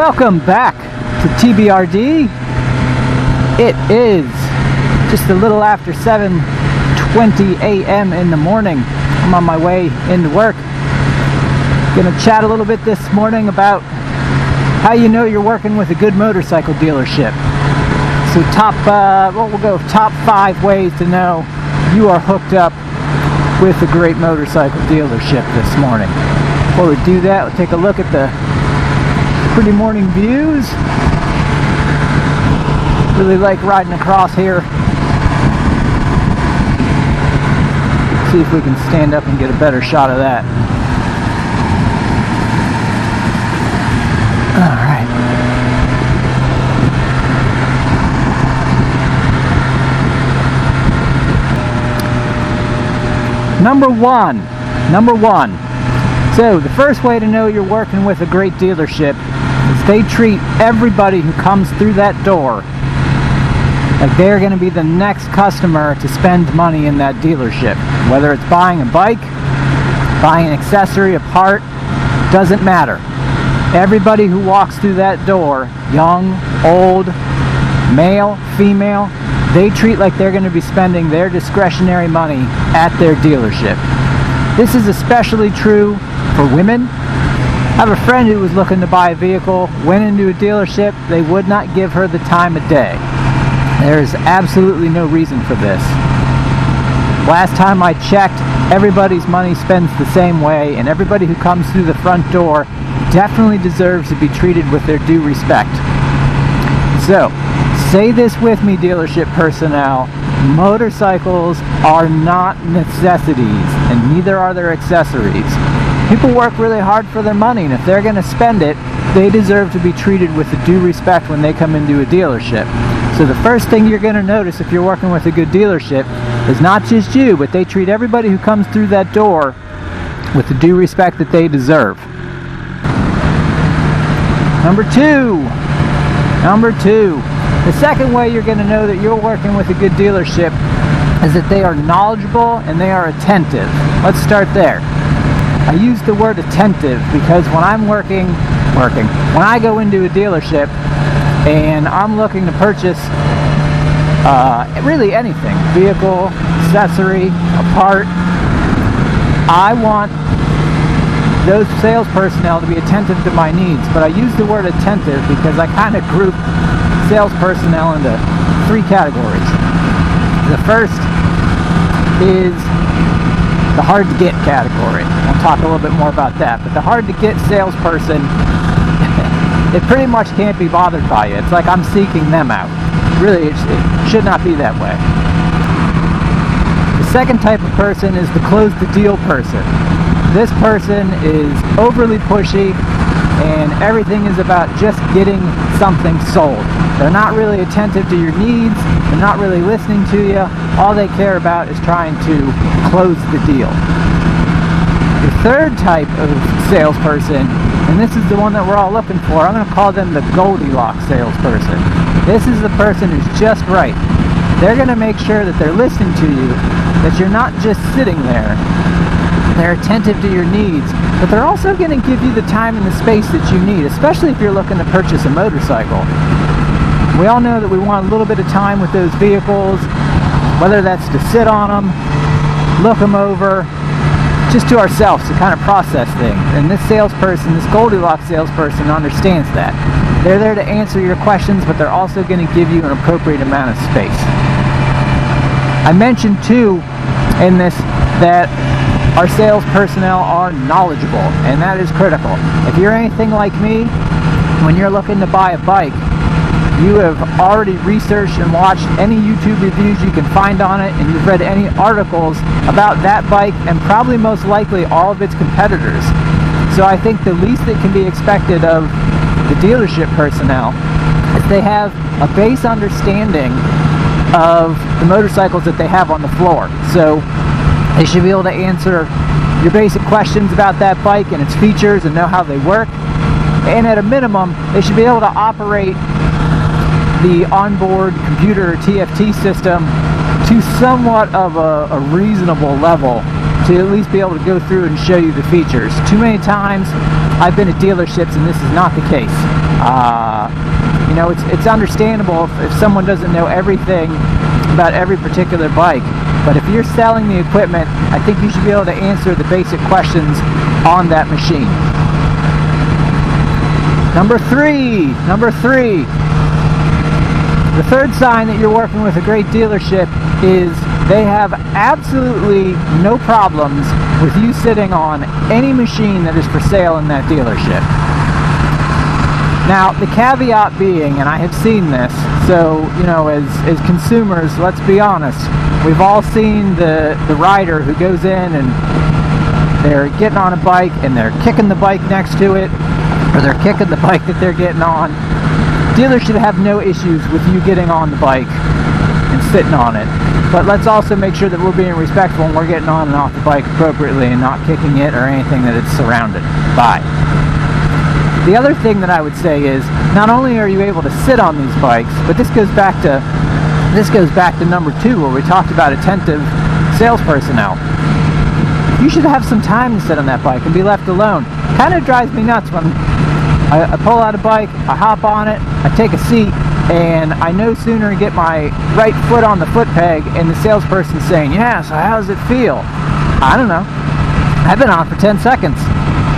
Welcome back to TBRD. It is just a little after 7:20 a.m. in the morning. I'm on my way into work. Gonna chat a little bit this morning about how you know you're working with a good motorcycle dealership. So we'll go top 5 ways to know you are hooked up with a great motorcycle dealership this morning. Before we do that, we'll take a look at the pretty morning views. Really like riding across here. See if we can stand up and get a better shot of that. All right. Number one. So the first way to know you're working with a great dealership is they treat everybody who comes through that door like they're going to be the next customer to spend money in that dealership. Whether it's buying a bike, buying an accessory, a part, doesn't matter. Everybody who walks through that door, young, old, male, female, they treat like they're going to be spending their discretionary money at their dealership. This is especially true for women. I have a friend who was looking to buy a vehicle, went into a dealership, they would not give her the time of day. There is absolutely no reason for this. Last time I checked, everybody's money spends the same way, and everybody who comes through the front door definitely deserves to be treated with their due respect. So, say this with me, dealership personnel. Motorcycles are not necessities, and neither are their accessories. People work really hard for their money, and if they're going to spend it, they deserve to be treated with the due respect when they come into a dealership. So the first thing you're going to notice if you're working with a good dealership is not just you, but they treat everybody who comes through that door with the due respect that they deserve. Number two. The second way you're going to know that you're working with a good dealership is that they are knowledgeable and they are attentive. Let's start there. I use the word attentive because when I go into a dealership and I'm looking to purchase really anything, vehicle, accessory, a part, I want those sales personnel to be attentive to my needs. But I use the word attentive because I kind of group sales personnel into 3 categories. The first is the hard to get category. I'll talk a little bit more about that. But the hard to get salesperson, it pretty much can't be bothered by you. It's like I'm seeking them out. Really, it should not be that way. The second type of person is the close the deal person. This person is overly pushy and everything is about just getting something sold. They're not really attentive to your needs. They're not really listening to you. All they care about is trying to close the deal. The third type of salesperson, and this is the one that we're all looking for, I'm going to call them the Goldilocks salesperson. This is the person who's just right. They're going to make sure that they're listening to you, that you're not just sitting there. They're attentive to your needs, but they're also going to give you the time and the space that you need, especially if you're looking to purchase a motorcycle. We all know that we want a little bit of time with those vehicles, whether that's to sit on them, look them over, just to ourselves to kind of process things. And this salesperson, this Goldilocks salesperson, understands that. They're there to answer your questions, but they're also going to give you an appropriate amount of space. I mentioned too in this that our sales personnel are knowledgeable, and that is critical. If you're anything like me, when you're looking to buy a bike, you have already researched and watched any YouTube reviews you can find on it, and you've read any articles about that bike and probably most likely all of its competitors. So I think the least that can be expected of the dealership personnel is they have a base understanding of the motorcycles that they have on the floor. So they should be able to answer your basic questions about that bike and its features and know how they work. And at a minimum, they should be able to operate the onboard computer or TFT system to somewhat of a reasonable level to at least be able to go through and show you the features. Too many times I've been at dealerships and this is not the case. You know, it's understandable if someone doesn't know everything about every particular bike, but if you're selling the equipment, I think you should be able to answer the basic questions on that machine. Number three. The third sign that you're working with a great dealership is they have absolutely no problems with you sitting on any machine that is for sale in that dealership. Now, the caveat being, and I have seen this, so, you know, as consumers, let's be honest, we've all seen the rider who goes in and they're getting on a bike and they're kicking the bike next to it, or they're kicking the bike that they're getting on. Dealers should have no issues with you getting on the bike and sitting on it. But let's also make sure that we're being respectful and we're getting on and off the bike appropriately and not kicking it or anything that it's surrounded by. The other thing that I would say is, not only are you able to sit on these bikes, but this goes back to number 2, where we talked about attentive sales personnel. You should have some time to sit on that bike and be left alone. Kind of drives me nuts when I pull out a bike, I hop on it, I take a seat, and I no sooner get my right foot on the foot peg and the salesperson's saying, yeah, so how does it feel? I don't know. I've been on for 10 seconds.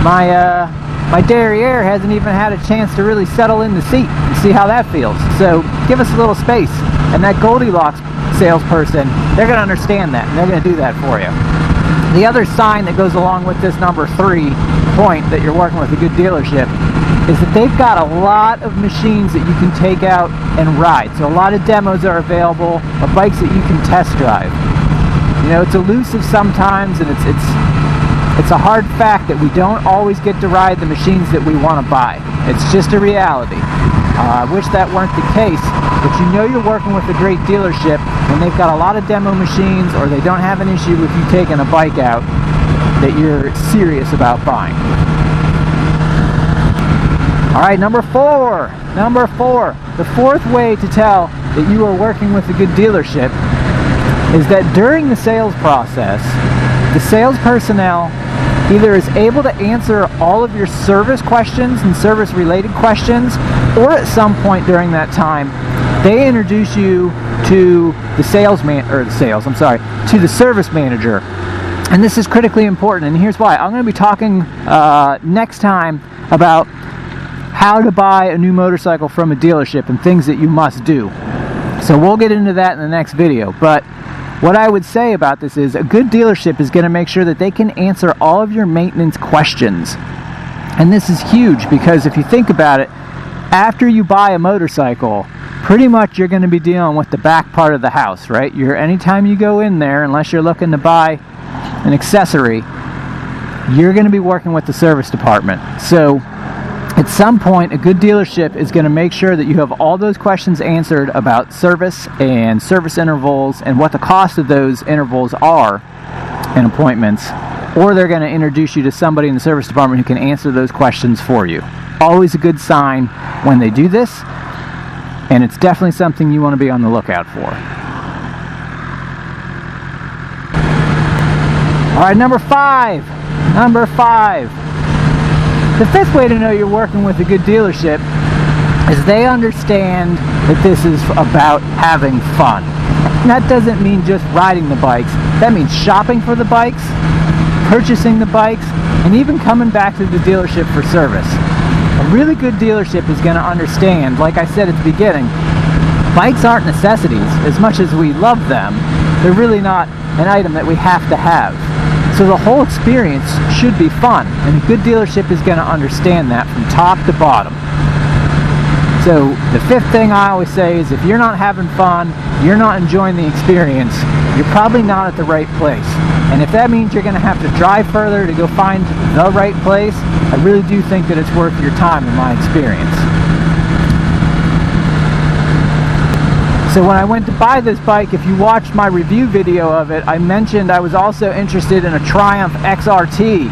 My derriere hasn't even had a chance to really settle in the seat and see how that feels. So give us a little space. And that Goldilocks salesperson, they're going to understand that, and they're going to do that for you. The other sign that goes along with this number 3 point that you're working with a good dealership is that they've got a lot of machines that you can take out and ride. So a lot of demos are available of bikes that you can test drive. You know, it's elusive sometimes, and it's a hard fact that we don't always get to ride the machines that we want to buy. It's just a reality. I wish that weren't the case, but you know you're working with a great dealership when they've got a lot of demo machines, or they don't have an issue with you taking a bike out that you're serious about buying. Alright, number 4. The fourth way to tell that you are working with a good dealership is that during the sales process, the sales personnel either is able to answer all of your service questions and service related questions, or at some point during that time they introduce you to the service manager. And this is critically important, and here's why. I'm going to be talking next time about how to buy a new motorcycle from a dealership and things that you must do. So we'll get into that in the next video. But what I would say about this is a good dealership is going to make sure that they can answer all of your maintenance questions. And this is huge, because if you think about it, after you buy a motorcycle, pretty much you're going to be dealing with the back part of the house, right? Anytime you go in there, unless you're looking to buy an accessory, you're going to be working with the service department. So at some point, a good dealership is going to make sure that you have all those questions answered about service and service intervals and what the cost of those intervals are and appointments, or they're going to introduce you to somebody in the service department who can answer those questions for you. Always a good sign when they do this, and it's definitely something you want to be on the lookout for. Alright, number 5. The 5th way to know you're working with a good dealership is they understand that this is about having fun. And that doesn't mean just riding the bikes. That means shopping for the bikes, purchasing the bikes, and even coming back to the dealership for service. A really good dealership is going to understand, like I said at the beginning, bikes aren't necessities. As much as we love them, they're really not an item that we have to have. So the whole experience should be fun, and a good dealership is going to understand that from top to bottom. So the 5th thing I always say is if you're not having fun, you're not enjoying the experience, you're probably not at the right place. And if that means you're going to have to drive further to go find the right place, I really do think that it's worth your time in my experience. So when I went to buy this bike, if you watched my review video of it, I mentioned I was also interested in a Triumph XRT,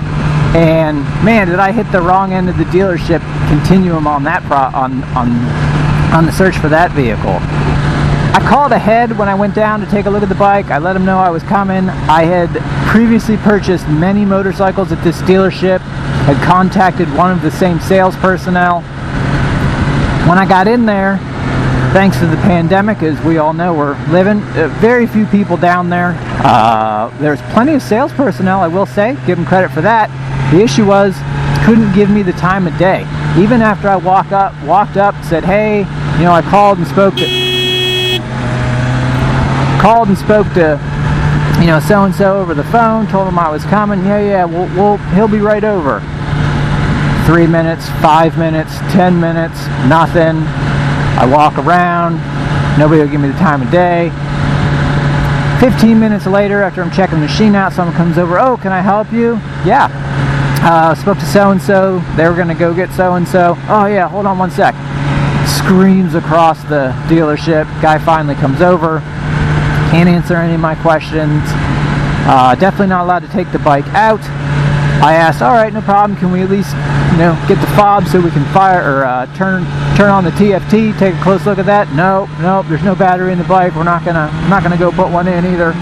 and man, did I hit the wrong end of the dealership continuum on that on the search for that vehicle. I called ahead when I went down to take a look at the bike. I let them know I was coming. I had previously purchased many motorcycles at this dealership, had contacted one of the same sales personnel, When I got in there, thanks to the pandemic, as we all know, we're living, very few people down there. There's plenty of sales personnel, I will say, give them credit for that. The issue was, couldn't give me the time of day. Even after I walked up, said, hey, you know, I called and spoke to you know, so-and-so over the phone, told him I was coming. He'll be right over. 3 minutes, 5 minutes, 10 minutes, nothing. I walk around, nobody will give me the time of day. 15 minutes later, after I'm checking the machine out, someone comes over, oh, can I help you? Yeah. Spoke to so-and-so, they were going to go get so-and-so. Oh yeah, hold on one sec. Screams across the dealership. Guy finally comes over. Can't answer any of my questions. Definitely not allowed to take the bike out. I asked, all right, no problem. Can we at least, you know, get the fob so we can fire or turn on the TFT? Take a close look at that. No, there's no battery in the bike. I'm not gonna go put one in either.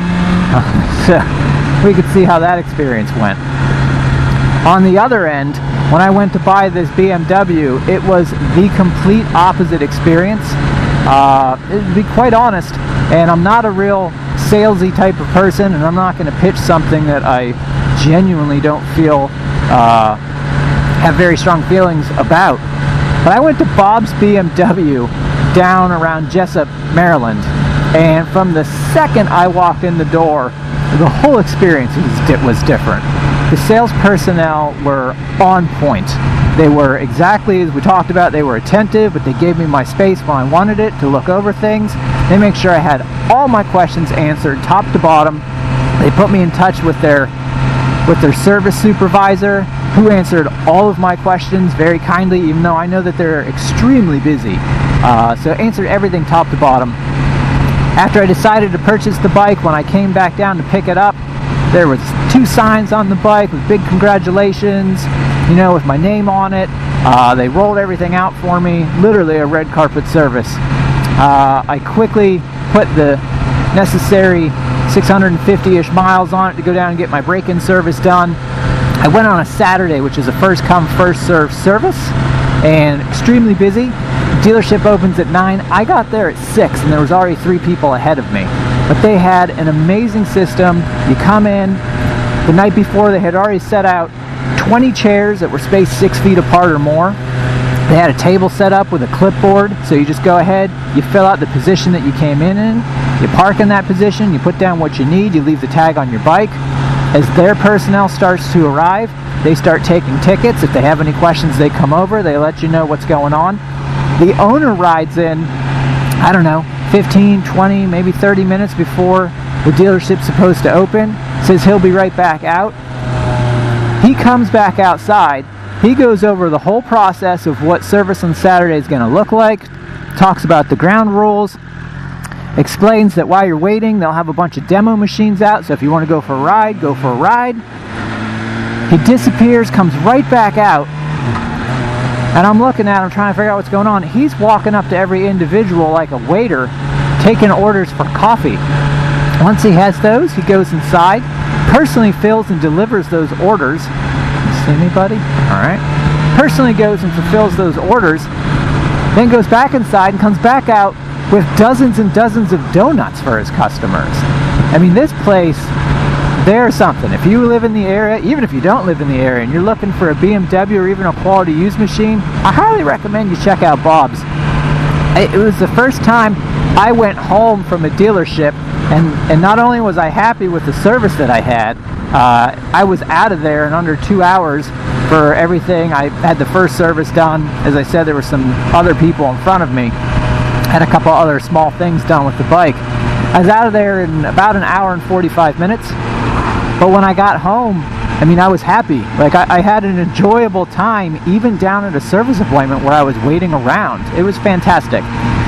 So we could see how that experience went. On the other end, when I went to buy this BMW, it was the complete opposite experience. To be quite honest, and I'm not a real salesy type of person, and I'm not going to pitch something that I genuinely don't feel have very strong feelings about. But I went to Bob's BMW down around Jessup, Maryland, and from the second I walked in the door, the whole experience was different. The sales personnel were on point. They were exactly as we talked about. They were attentive, but they gave me my space when I wanted it to look over things. They make sure I had all my questions answered, top to bottom. They put me in touch with their service supervisor, who answered all of my questions very kindly, even though I know that they're extremely busy. So answered everything top to bottom. After I decided to purchase the bike, when I came back down to pick it up, there was 2 signs on the bike with big congratulations, you know, with my name on it. They rolled everything out for me, literally a red carpet service. I quickly put the necessary 650-ish miles on it to go down and get my break-in service done. I went on a Saturday, which is a first-come, first-served service, and extremely busy. The dealership opens at 9. I got there at 6, and there was already 3 people ahead of me. But they had an amazing system. You come in, the night before they had already set out 20 chairs that were spaced 6 feet apart or more. They had a table set up with a clipboard, so you just go ahead, you fill out the position that you came in, you park in that position, you put down what you need, you leave the tag on your bike. As their personnel starts to arrive, they start taking tickets. If they have any questions, they come over, they let you know what's going on. The owner rides in, I don't know, 15, 20, maybe 30 minutes before the dealership's supposed to open, says he'll be right back out. He comes back outside, he goes over the whole process of what service on Saturday is going to look like, talks about the ground rules, explains that while you're waiting, they'll have a bunch of demo machines out, so if you want to go for a ride, go for a ride. He disappears, comes right back out, and I'm looking at him trying to figure out what's going on. He's walking up to every individual like a waiter, taking orders for coffee. Once he has those, he goes inside, personally fills and delivers those orders. See anybody? Alright. Personally goes and fulfills those orders, then goes back inside and comes back out with dozens and dozens of donuts for his customers. I mean, this place, there's something. If you live in the area, even if you don't live in the area, and you're looking for a BMW or even a quality used machine, I highly recommend you check out Bob's. It was the first time I went home from a dealership, and not only was I happy with the service that I had, I was out of there in under 2 hours for everything. I had the first service done. As I said, there were some other people in front of me. Had a couple other small things done with the bike. I was out of there in about 1 hour and 45 minutes. But when I got home, I mean, I was happy. Like, I had an enjoyable time, even down at a service appointment where I was waiting around. It was fantastic.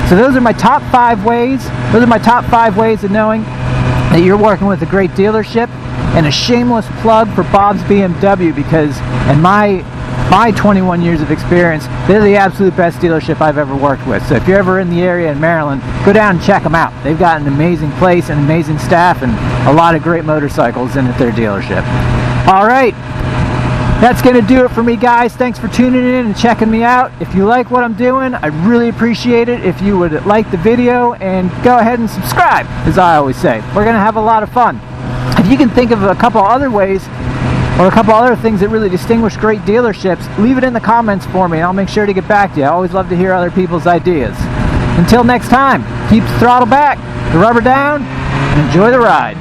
So those are my top 5 ways. Those are my top 5 ways of knowing that you're working with a great dealership. And a shameless plug for Bob's BMW, because in my 21 years of experience, they're the absolute best dealership I've ever worked with. So if you're ever in the area in Maryland, go down and check them out. They've got an amazing place, an amazing staff, and a lot of great motorcycles in at their dealership. All right. That's going to do it for me, guys. Thanks for tuning in and checking me out. If you like what I'm doing, I'd really appreciate it if you would like the video and go ahead and subscribe, as I always say. We're going to have a lot of fun. If you can think of a couple other ways or a couple other things that really distinguish great dealerships, leave it in the comments for me and I'll make sure to get back to you. I always love to hear other people's ideas. Until next time, keep the throttle back, the rubber down, and enjoy the ride.